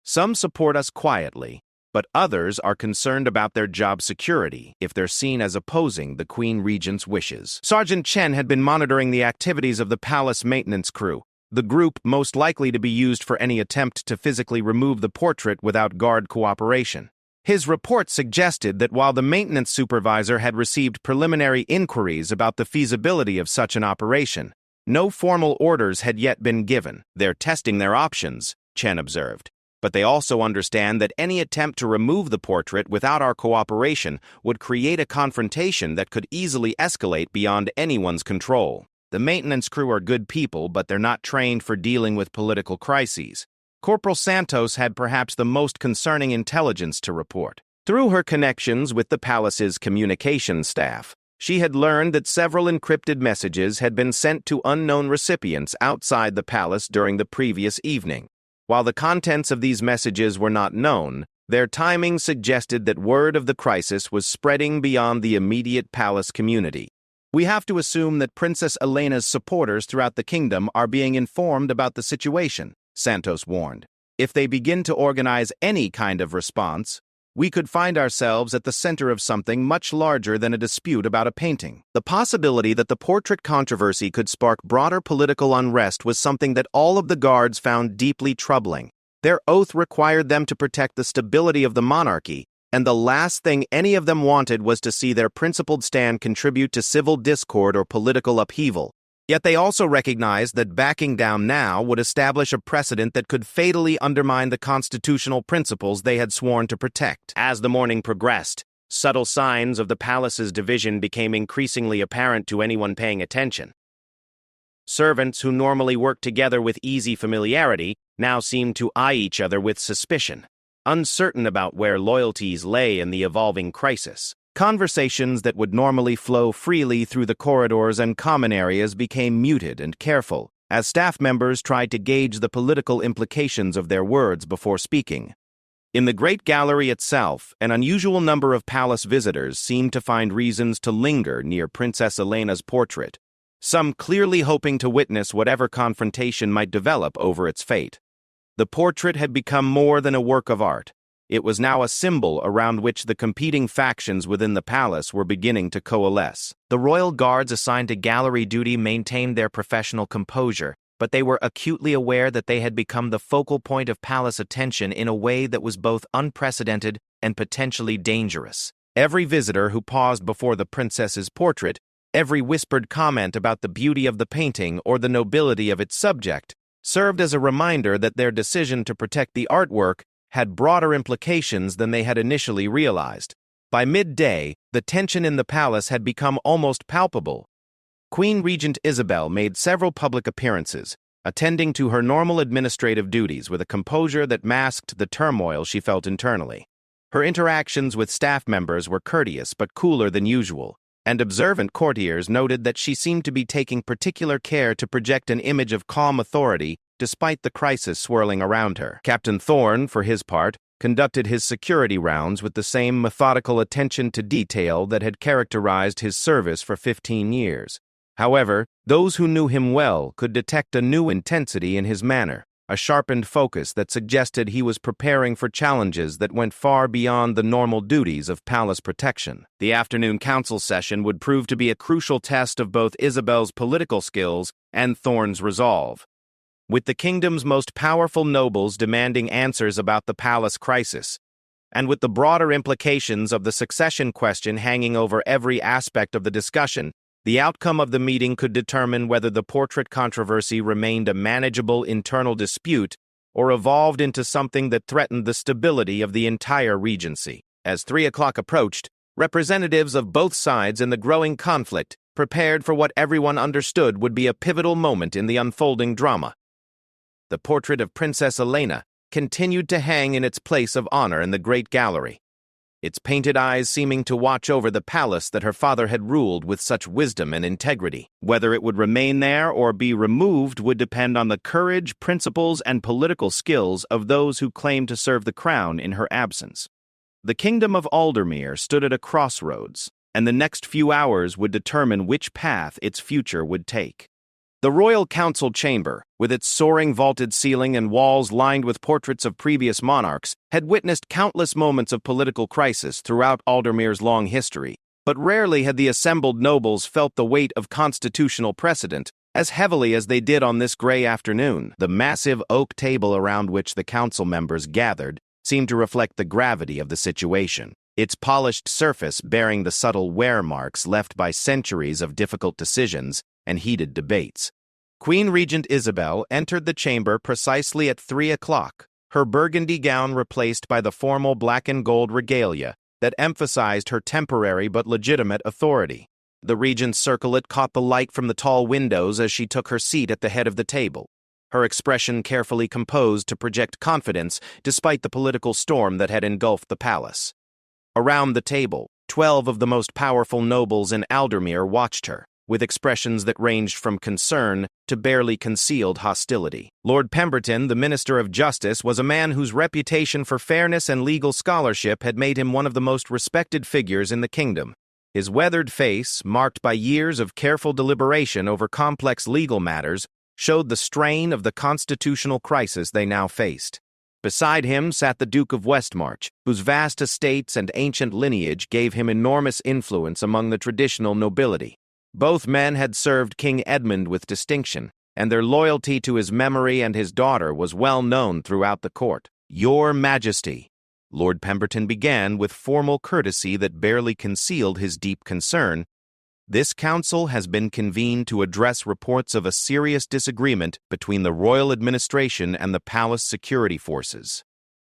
Some support us quietly, but others are concerned about their job security if they're seen as opposing the Queen Regent's wishes." Sergeant Chen had been monitoring the activities of the palace maintenance crew, the group most likely to be used for any attempt to physically remove the portrait without guard cooperation. His report suggested that while the maintenance supervisor had received preliminary inquiries about the feasibility of such an operation, no formal orders had yet been given. "They're testing their options," Chen observed. "But they also understand that any attempt to remove the portrait without our cooperation would create a confrontation that could easily escalate beyond anyone's control. The maintenance crew are good people, but they're not trained for dealing with political crises." Corporal Santos had perhaps the most concerning intelligence to report. Through her connections with the palace's communications staff, she had learned that several encrypted messages had been sent to unknown recipients outside the palace during the previous evening. While the contents of these messages were not known, Their timing suggested that word of the crisis was spreading beyond the immediate palace community. "We have to assume that Princess Elena's supporters throughout the kingdom are being informed about the situation," Santos warned. "If they begin to organize any kind of response, we could find ourselves at the center of something much larger than a dispute about a painting." The possibility that the portrait controversy could spark broader political unrest was something that all of the guards found deeply troubling. Their oath required them to protect the stability of the monarchy, and the last thing any of them wanted was to see their principled stand contribute to civil discord or political upheaval. Yet they also recognized that backing down now would establish a precedent that could fatally undermine the constitutional principles they had sworn to protect. As the morning progressed, subtle signs of the palace's division became increasingly apparent to anyone paying attention. Servants who normally worked together with easy familiarity now seemed to eye each other with suspicion, uncertain about where loyalties lay in the evolving crisis. Conversations that would normally flow freely through the corridors and common areas became muted and careful, as staff members tried to gauge the political implications of their words before speaking. In the Great Gallery itself, an unusual number of palace visitors seemed to find reasons to linger near Princess Elena's portrait, some clearly hoping to witness whatever confrontation might develop over its fate. The portrait had become more than a work of art. It was now a symbol around which the competing factions within the palace were beginning to coalesce. The royal guards assigned to gallery duty maintained their professional composure, but they were acutely aware that they had become the focal point of palace attention in a way that was both unprecedented and potentially dangerous. Every visitor who paused before the princess's portrait, every whispered comment about the beauty of the painting or the nobility of its subject, served as a reminder that their decision to protect the artwork had broader implications than they had initially realized. By midday, the tension in the palace had become almost palpable. Queen Regent Isabel made several public appearances, attending to her normal administrative duties with a composure that masked the turmoil she felt internally. Her interactions with staff members were courteous but cooler than usual, and observant courtiers noted that she seemed to be taking particular care to project an image of calm authority despite the crisis swirling around her. Captain Thorne, for his part, conducted his security rounds with the same methodical attention to detail that had characterized his service for 15 years. However, those who knew him well could detect a new intensity in his manner, a sharpened focus that suggested he was preparing for challenges that went far beyond the normal duties of palace protection. The afternoon council session would prove to be a crucial test of both Isabel's political skills and Thorne's resolve. With the kingdom's most powerful nobles demanding answers about the palace crisis, and with the broader implications of the succession question hanging over every aspect of the discussion, the outcome of the meeting could determine whether the portrait controversy remained a manageable internal dispute or evolved into something that threatened the stability of the entire regency. As 3 o'clock approached, representatives of both sides in the growing conflict prepared for what everyone understood would be a pivotal moment in the unfolding drama. The portrait of Princess Elena continued to hang in its place of honor in the Great Gallery, its painted eyes seeming to watch over the palace that her father had ruled with such wisdom and integrity. Whether it would remain there or be removed would depend on the courage, principles, and political skills of those who claimed to serve the crown in her absence. The kingdom of Aldermere stood at a crossroads, and the next few hours would determine which path its future would take. The royal council chamber, with its soaring vaulted ceiling and walls lined with portraits of previous monarchs, had witnessed countless moments of political crisis throughout Aldermere's long history, but rarely had the assembled nobles felt the weight of constitutional precedent as heavily as they did on this gray afternoon. The massive oak table around which the council members gathered seemed to reflect the gravity of the situation, its polished surface bearing the subtle wear marks left by centuries of difficult decisions and heated debates. Queen Regent Isabel entered the chamber precisely at 3 o'clock, her burgundy gown replaced by the formal black and gold regalia that emphasized her temporary but legitimate authority. The regent's circlet caught the light from the tall windows as she took her seat at the head of the table, her expression carefully composed to project confidence despite the political storm that had engulfed the palace. Around the table, 12 of the most powerful nobles in Aldermere watched her, with expressions that ranged from concern to barely concealed hostility. Lord Pemberton, the Minister of Justice, was a man whose reputation for fairness and legal scholarship had made him one of the most respected figures in the kingdom. His weathered face, marked by years of careful deliberation over complex legal matters, showed the strain of the constitutional crisis they now faced. Beside him sat the Duke of Westmarch, whose vast estates and ancient lineage gave him enormous influence among the traditional nobility. Both men had served King Edmund with distinction, and their loyalty to his memory and his daughter was well known throughout the court. "Your Majesty," Lord Pemberton began with formal courtesy that barely concealed his deep concern, "this council has been convened to address reports of a serious disagreement between the royal administration and the palace security forces.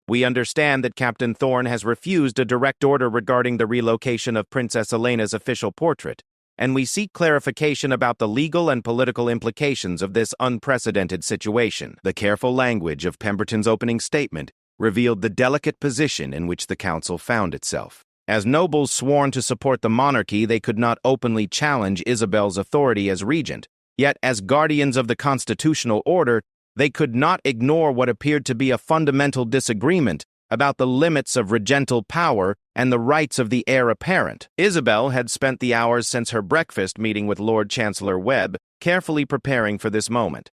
We understand that Captain Thorne has refused a direct order regarding the relocation of Princess Elena's official portrait, and we seek clarification about the legal and political implications of this unprecedented situation." The careful language of Pemberton's opening statement revealed the delicate position in which the council found itself. As nobles sworn to support the monarchy, they could not openly challenge Isabel's authority as regent. Yet, as guardians of the constitutional order, they could not ignore what appeared to be a fundamental disagreement about the limits of regental power and the rights of the heir apparent. Isabel had spent the hours since her breakfast meeting with Lord Chancellor Webb, carefully preparing for this moment.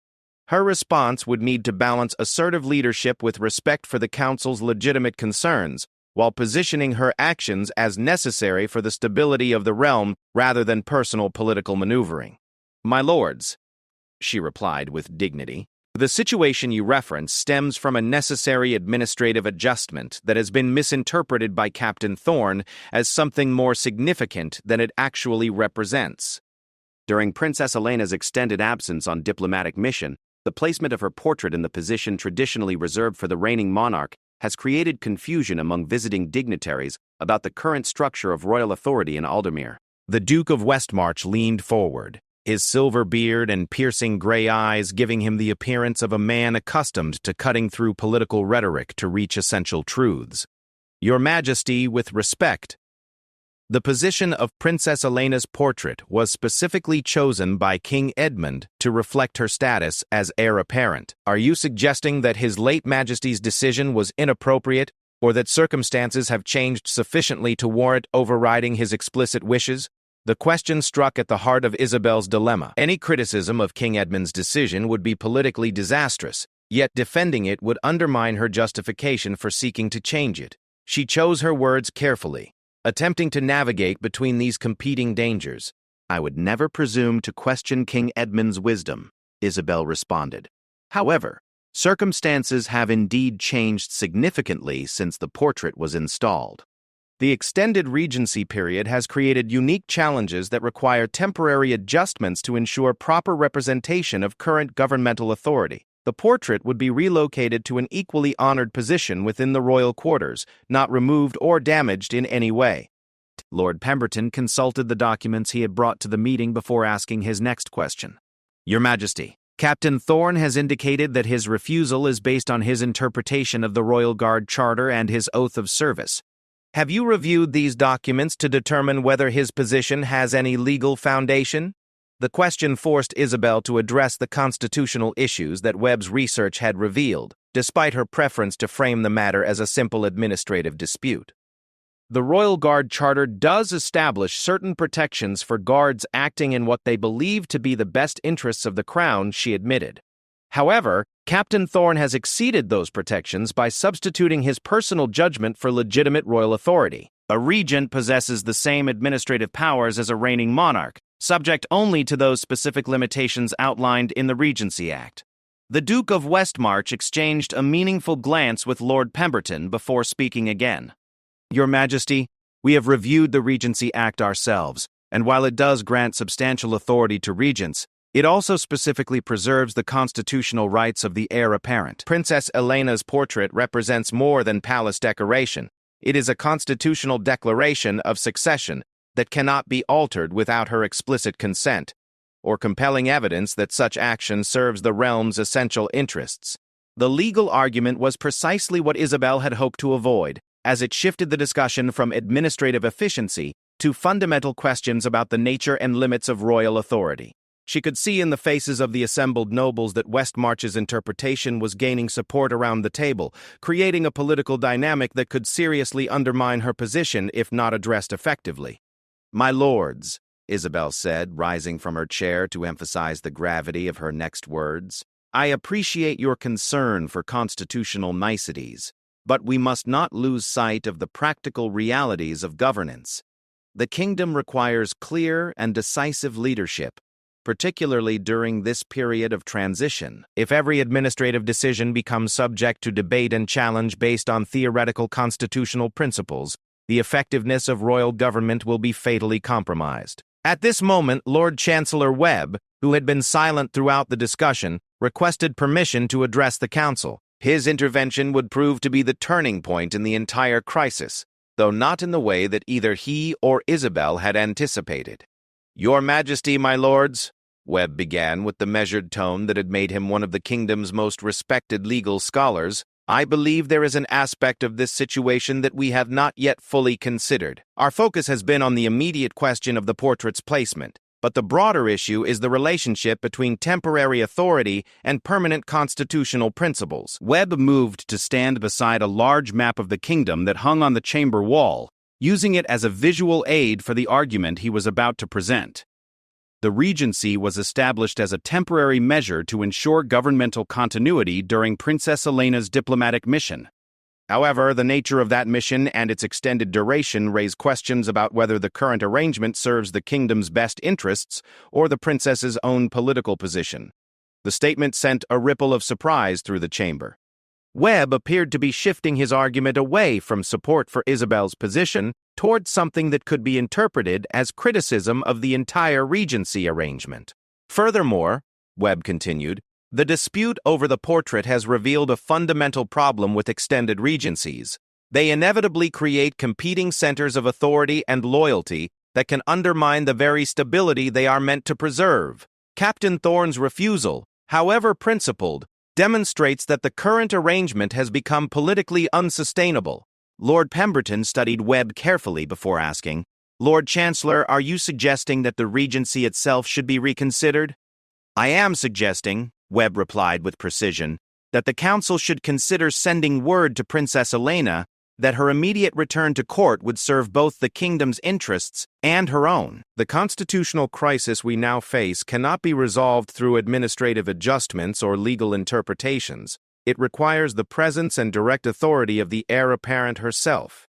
Her response would need to balance assertive leadership with respect for the council's legitimate concerns, while positioning her actions as necessary for the stability of the realm rather than personal political maneuvering. "My lords," she replied with dignity, "the situation you reference stems from a necessary administrative adjustment that has been misinterpreted by Captain Thorne as something more significant than it actually represents. During Princess Elena's extended absence on diplomatic mission, the placement of her portrait in the position traditionally reserved for the reigning monarch has created confusion among visiting dignitaries about the current structure of royal authority in Aldermere." The Duke of Westmarch leaned forward, his silver beard and piercing gray eyes giving him the appearance of a man accustomed to cutting through political rhetoric to reach essential truths. "Your Majesty, with respect, the position of Princess Elena's portrait was specifically chosen by King Edmund to reflect her status as heir apparent. Are you suggesting that His late Majesty's decision was inappropriate, or that circumstances have changed sufficiently to warrant overriding his explicit wishes?" The question struck at the heart of Isabel's dilemma. Any criticism of King Edmund's decision would be politically disastrous, yet defending it would undermine her justification for seeking to change it. She chose her words carefully, attempting to navigate between these competing dangers. "I would never presume to question King Edmund's wisdom," Isabel responded. "However, circumstances have indeed changed significantly since the portrait was installed. The extended regency period has created unique challenges that require temporary adjustments to ensure proper representation of current governmental authority. The portrait would be relocated to an equally honored position within the royal quarters, not removed or damaged in any way." Lord Pemberton consulted the documents he had brought to the meeting before asking his next question. "Your Majesty, Captain Thorne has indicated that his refusal is based on his interpretation of the Royal Guard Charter and his oath of service. Have you reviewed these documents to determine whether his position has any legal foundation?" The question forced Isabel to address the constitutional issues that Webb's research had revealed, despite her preference to frame the matter as a simple administrative dispute. "The Royal Guard Charter does establish certain protections for guards acting in what they believe to be the best interests of the Crown," she admitted. "However, Captain Thorne has exceeded those protections by substituting his personal judgment for legitimate royal authority. A regent possesses the same administrative powers as a reigning monarch, subject only to those specific limitations outlined in the Regency Act." The Duke of Westmarch exchanged a meaningful glance with Lord Pemberton before speaking again. "Your Majesty, we have reviewed the Regency Act ourselves, and while it does grant substantial authority to regents, it also specifically preserves the constitutional rights of the heir apparent. Princess Elena's portrait represents more than palace decoration. It is a constitutional declaration of succession that cannot be altered without her explicit consent, or compelling evidence that such action serves the realm's essential interests." The legal argument was precisely what Isabel had hoped to avoid, as it shifted the discussion from administrative efficiency to fundamental questions about the nature and limits of royal authority. She could see in the faces of the assembled nobles that Westmarch's interpretation was gaining support around the table, creating a political dynamic that could seriously undermine her position if not addressed effectively. "My lords," Isabel said, rising from her chair to emphasize the gravity of her next words, "I appreciate your concern for constitutional niceties, but we must not lose sight of the practical realities of governance. The kingdom requires clear and decisive leadership, particularly during this period of transition. If every administrative decision becomes subject to debate and challenge based on theoretical constitutional principles, the effectiveness of royal government will be fatally compromised." At this moment, Lord Chancellor Webb, who had been silent throughout the discussion, requested permission to address the council. His intervention would prove to be the turning point in the entire crisis, though not in the way that either he or Isabel had anticipated. "Your Majesty, my lords," Webb began with the measured tone that had made him one of the kingdom's most respected legal scholars, "I believe there is an aspect of this situation that we have not yet fully considered. Our focus has been on the immediate question of the portrait's placement, but the broader issue is the relationship between temporary authority and permanent constitutional principles." Webb moved to stand beside a large map of the kingdom that hung on the chamber wall, using it as a visual aid for the argument he was about to present. The regency was established as a temporary measure to ensure governmental continuity during Princess Elena's diplomatic mission. However, the nature of that mission and its extended duration raise questions about whether the current arrangement serves the kingdom's best interests or the princess's own political position. The statement sent a ripple of surprise through the chamber. Webb appeared to be shifting his argument away from support for Isabel's position towards something that could be interpreted as criticism of the entire regency arrangement. "Furthermore," Webb continued, "the dispute over the portrait has revealed a fundamental problem with extended regencies. They inevitably create competing centers of authority and loyalty that can undermine the very stability they are meant to preserve. Captain Thorne's refusal, however principled, demonstrates that the current arrangement has become politically unsustainable." Lord Pemberton studied Webb carefully before asking, "Lord Chancellor, are you suggesting that the regency itself should be reconsidered?" "I am suggesting," Webb replied with precision, "that the council should consider sending word to Princess Elena that her immediate return to court would serve both the kingdom's interests and her own. The constitutional crisis we now face cannot be resolved through administrative adjustments or legal interpretations. It requires the presence and direct authority of the heir apparent herself."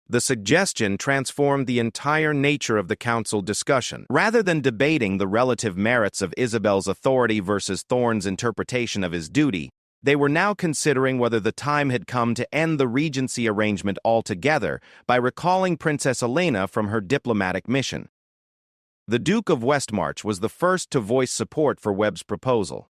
The suggestion transformed the entire nature of the council discussion. Rather than debating the relative merits of Isabel's authority versus Thorne's interpretation of his duty, they were now considering whether the time had come to end the regency arrangement altogether by recalling Princess Elena from her diplomatic mission. The Duke of Westmarch was the first to voice support for Webb's proposal.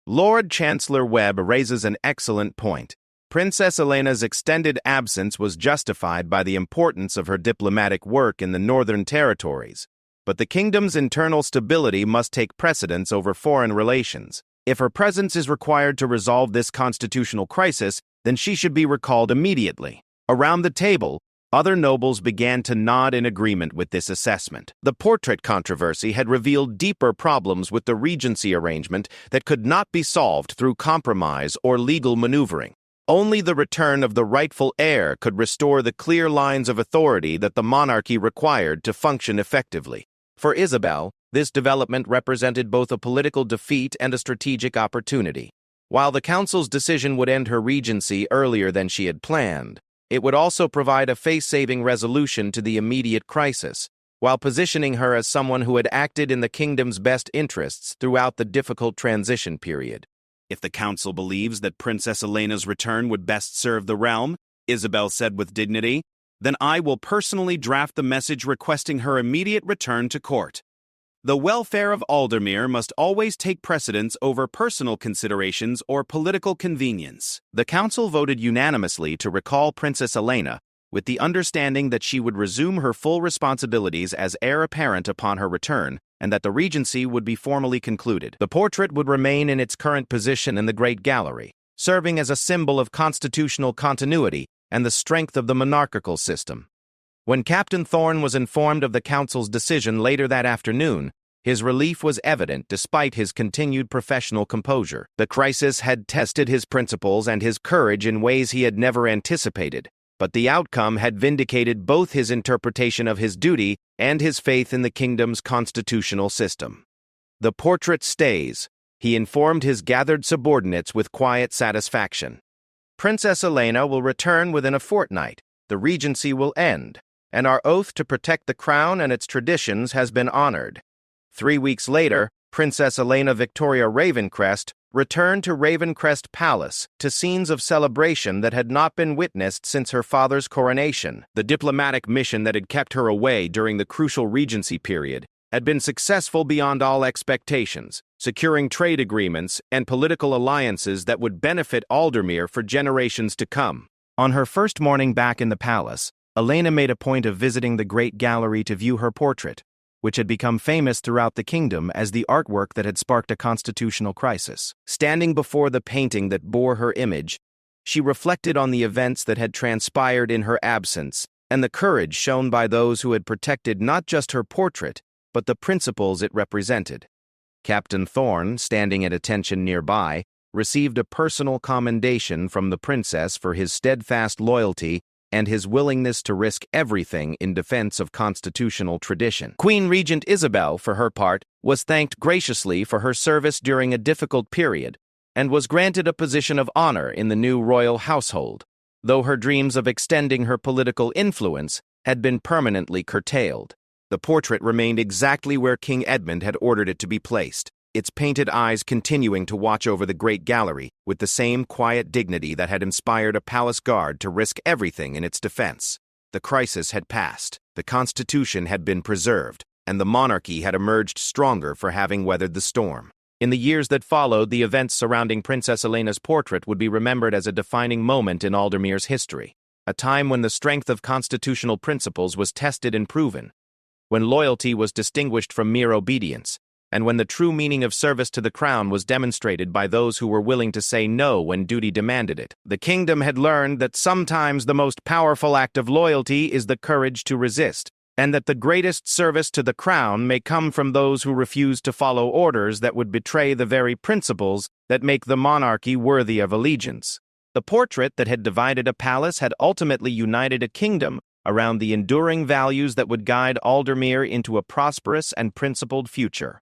"Lord Chancellor Webb raises an excellent point. Princess Elena's extended absence was justified by the importance of her diplomatic work in the Northern Territories, but the kingdom's internal stability must take precedence over foreign relations. If her presence is required to resolve this constitutional crisis, then she should be recalled immediately." Around the table, other nobles began to nod in agreement with this assessment. The portrait controversy had revealed deeper problems with the regency arrangement that could not be solved through compromise or legal maneuvering. Only the return of the rightful heir could restore the clear lines of authority that the monarchy required to function effectively. For Isabel, this development represented both a political defeat and a strategic opportunity. While the council's decision would end her regency earlier than she had planned, it would also provide a face-saving resolution to the immediate crisis, while positioning her as someone who had acted in the kingdom's best interests throughout the difficult transition period. "If the council believes that Princess Elena's return would best serve the realm," Isabel said with dignity, "then I will personally draft the message requesting her immediate return to court. The welfare of Aldermere must always take precedence over personal considerations or political convenience." The council voted unanimously to recall Princess Elena, with the understanding that she would resume her full responsibilities as heir apparent upon her return, and that the regency would be formally concluded. The portrait would remain in its current position in the Great Gallery, serving as a symbol of constitutional continuity and the strength of the monarchical system. When Captain Thorne was informed of the council's decision later that afternoon, his relief was evident despite his continued professional composure. The crisis had tested his principles and his courage in ways he had never anticipated, but the outcome had vindicated both his interpretation of his duty and his faith in the kingdom's constitutional system. "The portrait stays," he informed his gathered subordinates with quiet satisfaction. "Princess Elena will return within a fortnight, the regency will end, and our oath to protect the crown and its traditions has been honored." 3 weeks later, Princess Elena Victoria Ravencrest returned to Ravencrest Palace to scenes of celebration that had not been witnessed since her father's coronation. The diplomatic mission that had kept her away during the crucial regency period had been successful beyond all expectations, securing trade agreements and political alliances that would benefit Aldermere for generations to come. On her first morning back in the palace, Elena made a point of visiting the Great Gallery to view her portrait, which had become famous throughout the kingdom as the artwork that had sparked a constitutional crisis. Standing before the painting that bore her image, she reflected on the events that had transpired in her absence and the courage shown by those who had protected not just her portrait, but the principles it represented. Captain Thorne, standing at attention nearby, received a personal commendation from the princess for his steadfast loyalty and his willingness to risk everything in defense of constitutional tradition. Queen Regent Isabel, for her part, was thanked graciously for her service during a difficult period and was granted a position of honor in the new royal household, though her dreams of extending her political influence had been permanently curtailed. The portrait remained exactly where King Edmund had ordered it to be placed, its painted eyes continuing to watch over the Great Gallery with the same quiet dignity that had inspired a palace guard to risk everything in its defense. The crisis had passed, the Constitution had been preserved, and the monarchy had emerged stronger for having weathered the storm. In the years that followed, the events surrounding Princess Elena's portrait would be remembered as a defining moment in Aldermere's history, a time when the strength of constitutional principles was tested and proven, when loyalty was distinguished from mere obedience, and when the true meaning of service to the crown was demonstrated by those who were willing to say no when duty demanded it. The kingdom had learned that sometimes the most powerful act of loyalty is the courage to resist, and that the greatest service to the crown may come from those who refuse to follow orders that would betray the very principles that make the monarchy worthy of allegiance. The portrait that had divided a palace had ultimately united a kingdom around the enduring values that would guide Aldermere into a prosperous and principled future.